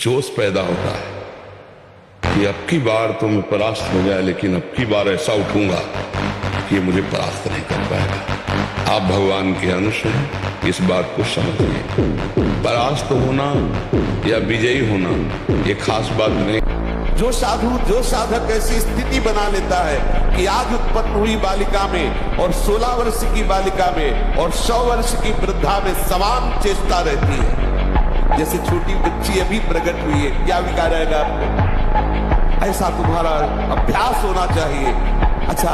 जोश पैदा होता है कि अब की बार तो मैं परास्त हो गया, लेकिन अब की बार ऐसा उठूंगा कि ये मुझे परास्त नहीं कर पाएगा। आप भगवान के अंश हैं, इस बात को समझिए। परास्त होना या विजयी होना ये खास बात नहीं। जो साधु जो साधक ऐसी स्थिति बना लेता है कि आज उत्पन्न हुई बालिका में और 16 वर्ष की बालिका में और 100 वर्ष की वृद्धा में समान चेष्टा रहती है, जैसे छोटी बच्ची अभी प्रकट हुई है, क्या विकार आएगा आपको? ऐसा तुम्हारा अभ्यास होना चाहिए। अच्छा,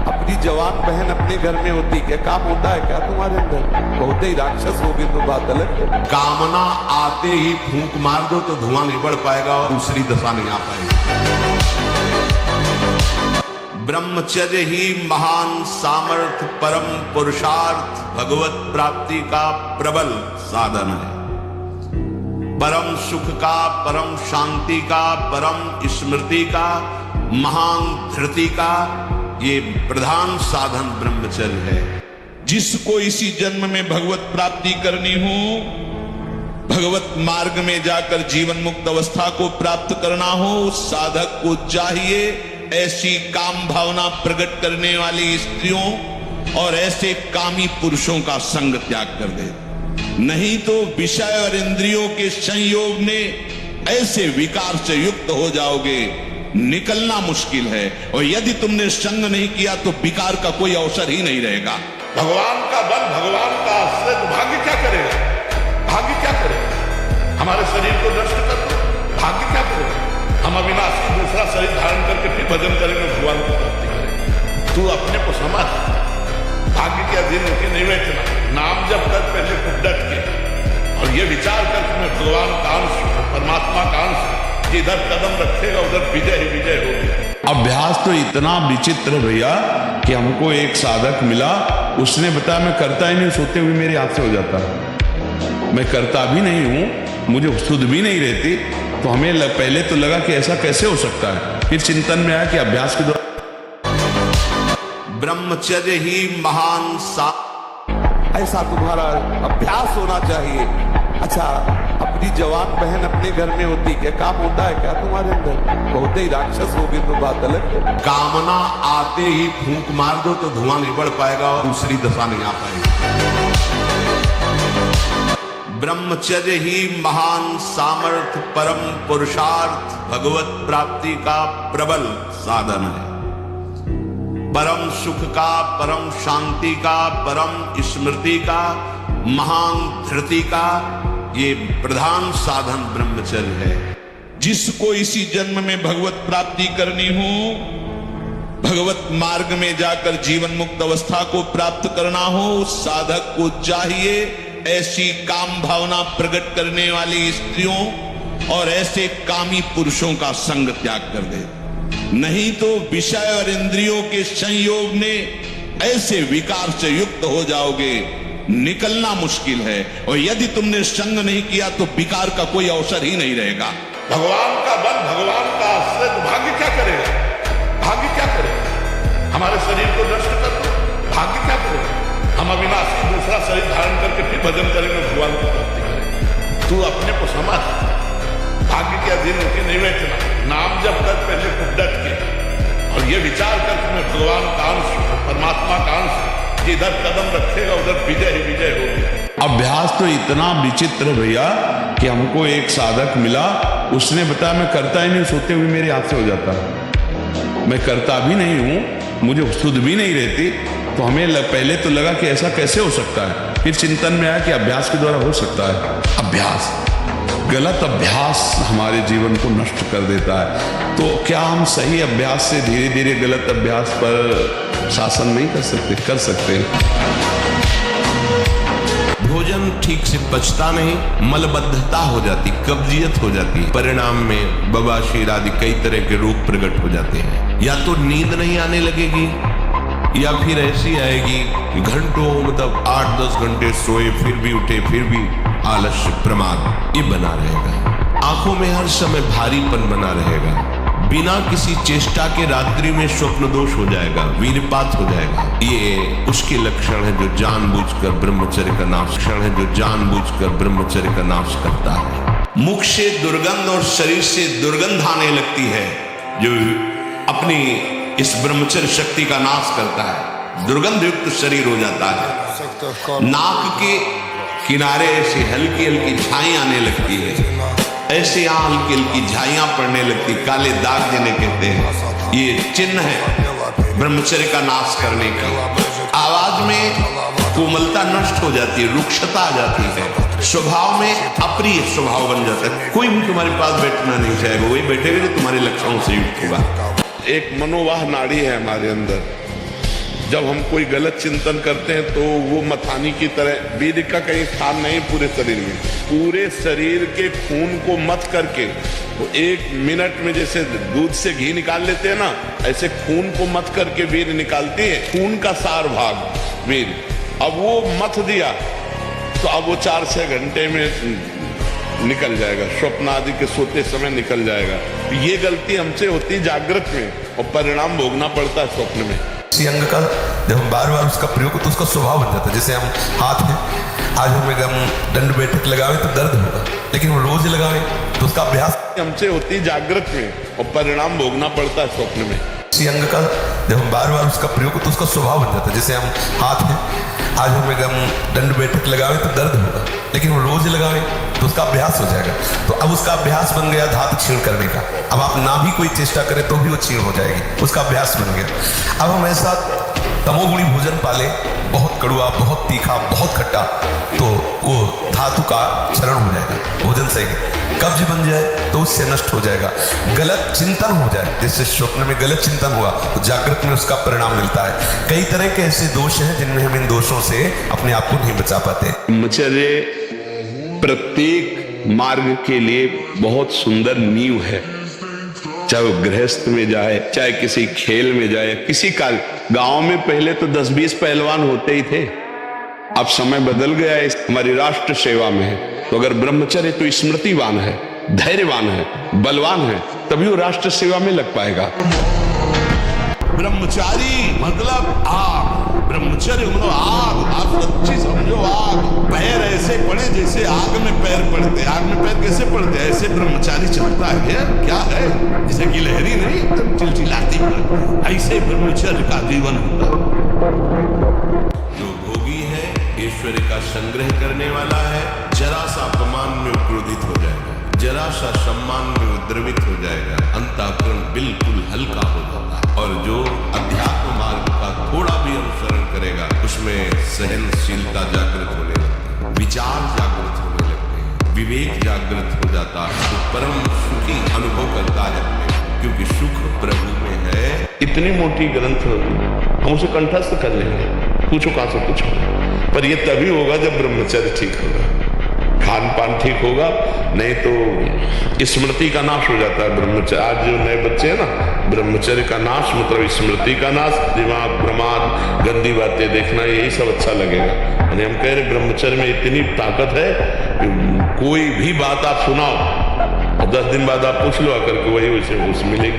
अपनी जवान बहन अपने घर में होती, क्या काम होता है क्या तुम्हारे अंदर? बहुत ही राक्षस हो गए तो बात अलग है। कामना आते ही फूंक मार दो तो धुआं नहीं बढ़ पाएगा और दूसरी दशा नहीं आ पाएगी। ब्रह्मचर्य ही महान सामर्थ्य, परम पुरुषार्थ, भगवत प्राप्ति का प्रबल साधन है। परम सुख का, परम शांति का, परम स्मृति का, महान धृति का ये प्रधान साधन ब्रह्मचर्य है। जिसको इसी जन्म में भगवत प्राप्ति करनी हो, भगवत मार्ग में जाकर जीवन मुक्त अवस्था को प्राप्त करना हो, उस साधक को चाहिए ऐसी काम भावना प्रकट करने वाली स्त्रियों और ऐसे कामी पुरुषों का संग त्याग कर दे। नहीं तो विषय और इंद्रियों के संयोग में ऐसे विकार से युक्त हो जाओगे, निकलना मुश्किल है। और यदि तुमने संग नहीं किया तो विकार का कोई अवसर ही नहीं रहेगा। भगवान का बल, भगवान का आश्रय, तो भाग्य क्या करेगा? भाग्य क्या करेगा? हमारे शरीर को नष्ट कर दो, भाग्य क्या करेगा? हम अविनाशी दूसरा शरीर धारण करके फिर भजन करेंगे, भगवान की प्राप्ति करेंगे। तू अपने को समझ, भाग्य के अधीन होकर नहीं बैठना। नाम जब कर पहले खुद डट के, और ये विचार कर कि मैं भगवान का अंश हूं, परमात्मा का अंश हूं, जिधर कदम रखेगा उधर विजय ही विजय होगी। अभ्यास तो इतना विचित्र भैया कि हमको एक साधक मिला, उसने बताया मैं करता ही नहीं, सोते हुए मेरे हाथ से हो जाता, मैं करता भी नहीं हूं, मुझे सुध भी नहीं रहती। तो हमें पहले तो लगा कि ऐसा कैसे हो सकता है, फिर चिंतन में आया कि अभ्यास के द्वारा ब्रह्मचर्य ही महान ऐसा तुम्हारा अभ्यास होना चाहिए। अच्छा, अपनी जवान बहन अपने घर में होती, क्या काम होता है क्या तुम्हारे अंदर? बहुत ही राक्षस हो गए तो बात अलग है। कामना आते ही फूंक मार दो तो धुआं नहीं बढ़ पाएगा और दूसरी दशा नहीं आ पाएगी। ब्रह्मचर्य ही महान सामर्थ्य, परम पुरुषार्थ, भगवत प्राप्ति का प्रबल साधन है। परम सुख का, परम शांति का, परम स्मृति का, महान धृति का ये प्रधान साधन ब्रह्मचर्य है। जिसको इसी जन्म में भगवत प्राप्ति करनी हो, भगवत मार्ग में जाकर जीवन मुक्त अवस्था को प्राप्त करना हो, उस साधक को चाहिए ऐसी काम भावना प्रकट करने वाली स्त्रियों और ऐसे कामी पुरुषों का संग त्याग कर दे। नहीं तो विषय और इंद्रियों के संयोग में ऐसे विकार से युक्त हो जाओगे, निकलना मुश्किल है। और यदि तुमने संग नहीं किया तो विकार का कोई अवसर ही नहीं रहेगा। भगवान का बल, भगवान का आश्रय, तो भाग्य क्या करेगा? भाग्य क्या करेगा? हमारे शरीर को नष्ट कर दो, भाग्य क्या करेगा? हम अविनाशी दूसरा शरीर धारण करके फिर भजन करेंगे, भगवान की प्राप्ति करेंगे। तू अपने को समझ, भाग्य के अधीन होकर नहीं बैठना। नाम जब कर पहले खुद डट के, और ये विचार कर कि मैं भगवान का अंश हूं, परमात्मा का अंश हूं, जिधर कदम रखेगा उधर विजय ही विजय होगी। अभ्यास तो इतना विचित्र भैया कि हमको एक साधक मिला, उसने बताया मैं करता ही नहीं, सोते हुए मेरे हाथ से हो जाता, मैं करता भी नहीं हूं, मुझे सुध भी नहीं रहती। तो हमें पहले तो लगा कि ऐसा कैसे हो सकता है, फिर चिंतन में आया कि अभ्यास के द्वारा हो सकता है। अभ्यास, गलत अभ्यास हमारे जीवन को नष्ट कर देता है। तो क्या हम सही अभ्यास से धीरे धीरे गलत अभ्यास पर शासन नहीं कर सकते? कर सकते हैं। भोजन ठीक से पचता नहीं, मलबद्धता हो जाती, कब्जियत हो जाती है। परिणाम में बवासीर आदि कई तरह के रोग प्रकट हो जाते हैं। या तो नींद नहीं आने लगेगी, या फिर ऐसी आएगी कि घंटों, मतलब 8-10 घंटे सोए फिर भी उठे, फिर भी आलस्य, प्रमाद ये बना रहेगा। आंखों में हर समय भारीपन बना रहेगा। बिना किसी चेष्टा के रात्रि में स्वप्न दोष हो जाएगा, वीरपात हो जाएगा। ये उसके लक्षण है जो जानबूझकर ब्रह्मचर्य का नाश करता है। मुख से दुर्गंध और शरीर से दुर्गंध आने लगती है, जो अपनी इस ब्रह्मचर्य शक्ति का नाश करता है, दुर्गंध युक्त शरीर हो जाता है। नाक के किनारे ऐसी हल्की हल्की झाई आने लगती है, ऐसे यहाँ हल्की हल्की झाइयां पड़ने लगती, काले दाग जिन्हें कहते हैं, ये चिन्ह है ब्रह्मचर्य का नाश करने का। आवाज में कोमलता नष्ट हो जाती है, रुक्षता आ जाती है, स्वभाव में अप्रिय स्वभाव बन जाता है। कोई भी तुम्हारे पास बैठना नहीं चाहेगा, वही बैठेगा जो तुम्हारे लक्षणों से युक्त होगा। एक मनोवाह नाड़ी है हमारे अंदर। जब हम कोई गलत चिंतन करते हैं तो वो मथानी की तरह, वीर का कहीं स्थान नहीं पूरे शरीर में, पूरे शरीर के खून को मथ करके वो 1 मिनट में जैसे दूध से घी निकाल लेते हैं ना, ऐसे खून को मथ करके वीर निकालती है, खून का सार भाग वीर। अब वो मथ दिया तो अब वो 4-6 घंटे में निकल जाएगा, स्वप्न आदि के सोते समय निकल जाएगा। ये गलती हमसे होती है जागृत में, और परिणाम भोगना पड़ता है स्वप्न में। इसी अंग का जब हम बार बार उसका प्रयोग करते तो उसका स्वभाव बन जाता है। जैसे हम हाथ में आज हम दंड बैठक लगावे तो दर्द होगा, लेकिन वो रोज लगावे तो उसका अभ्यास हमसे होती है जागृत में, और परिणाम भोगना पड़ता है स्वप्न में। इसी अंग का जब हम बार बार उसका प्रयोग करते तो उसका स्वभाव बन जाता है। जैसे हम हाथ में आज हम दंड बैठक लगावे तो दर्द होगा, लेकिन वो रोज लगावे तो उसका अभ्यास हो जाएगा। तो अब उसका अभ्यास बन गया धातु क्षीण करने का। अब आप ना भी कोई चेष्टा करें तो भी वो क्षीण हो जाएगी, उसका अभ्यास बन गया। अब हम ऐसा तमोगुणी भोजन पाले, बहुत कड़वा, बहुत तीखा, बहुत खट्टा, तो वो धातु का क्षरण हो जाएगा भोजन से। कब्ज बन जाए तो उससे नष्ट हो जाएगा। गलत चिंतन हो जाए, जैसे स्वप्न में गलत चिंतन हुआ तो जागृत में उसका परिणाम मिलता है। कई तरह के ऐसे दोष हैं जिनमें हम इन दोषों से अपने आप को नहीं बचा पाते। ब्रह्मचर्य प्रत्येक मार्ग के लिए बहुत सुंदर नींव है, चाहे वो गृहस्थ में जाए, चाहे किसी खेल में जाए, किसी का। गांव में पहले तो 10-20 पहलवान होते ही थे, अब समय बदल गया है, हमारी राष्ट्र सेवा में है। तो अगर ब्रह्मचर्य तो स्मृतिवान है, धैर्यवान है, बलवान है, तभी वो राष्ट्र सेवा में लग पाएगा। ब्रह्मचारी मतलब आग, ब्रह्मचर्य मतलब आग। आप सच्ची समझो, आग। पैर ऐसे पड़े जैसे आग में पैर पड़ते। आग में पैर कैसे पड़ते? ऐसे ब्रह्मचारी चलता है। क्या है? जैसे कि लहरी नहीं एकदम चिलचिलाती है, ऐसे ब्रह्मचर्य का जीवन होता है। जो भोगी है, ईश्वर का संग्रह करने वाला है, जरा सा अपमान में क्रोधित हो जाएगा, जरा सा सम्मान में द्रवित हो जाएगा, अंतःकरण बिल्कुल हल्का हो जाता है। और जो अध्यात्म मार्ग का थोड़ा भी अनुसरण करेगा, उसमें सहनशीलता जागृत होने लगती है, विचार जागृत होने लगते हैं, विवेक जागृत हो जाता है, तो परम सुखी अनुभव करता है, क्योंकि सुख प्रभु में है। इतनी मोटी ग्रंथ हम उसे कंठस्थ कर लेंगे, पूछो कहां से पूछो, पर यह तभी होगा जब ब्रह्मचर्य ठीक होगा, खान पान ठीक होगा, नहीं तो स्मृति का नाश हो जाता है। ब्रह्मचर्य, आज जो नए बच्चे हैं ना, ब्रह्मचर्य का नाश मतलब स्मृति का नाश, दिमाग, प्रमाद, गंदी बातें देखना, यही सब अच्छा लगेगा। यानी हम कह रहे ब्रह्मचर्य में इतनी ताकत है कि कोई भी बात आप सुनाओ और 10 दिन बाद आप पूछ लो आकर के, वही उसे मिलेगी।